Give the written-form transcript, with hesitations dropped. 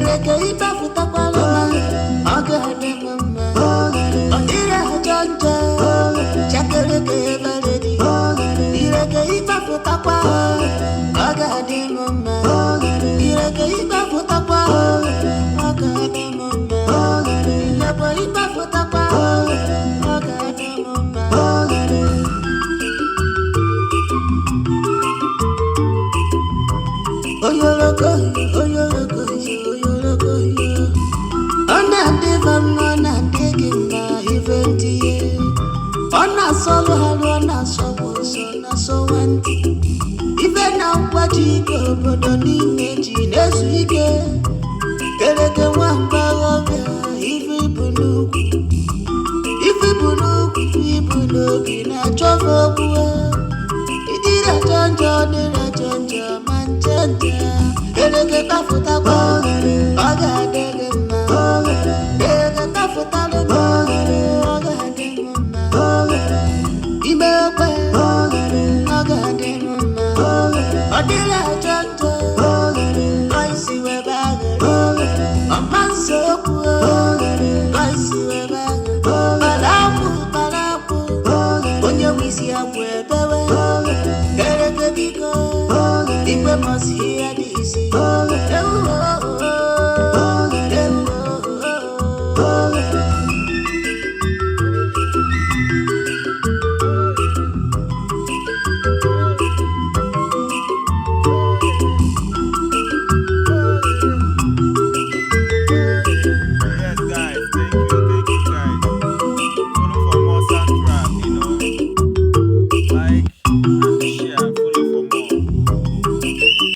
Kereke iba futa kwa loma, agade mama. Ondira hajanja, chakereke baledi. Ireke iba futa kwa, agade mama. Ireke iba futa kwa, agade mama. Ilebo iba futa kwa, agade mama. Oyoloko, oyoloko, oyoloko, yo. Ona divan, ona digina, event ye. Ona solo halu, ona sobo, ona so wanti. Even now, what you go, but don't need it, next week. Kereke wamba wabia, ifi bunuku, na chofo kuwa. Idira chonjo, dira chonjo, manchanja. Kereke bafuta kwa.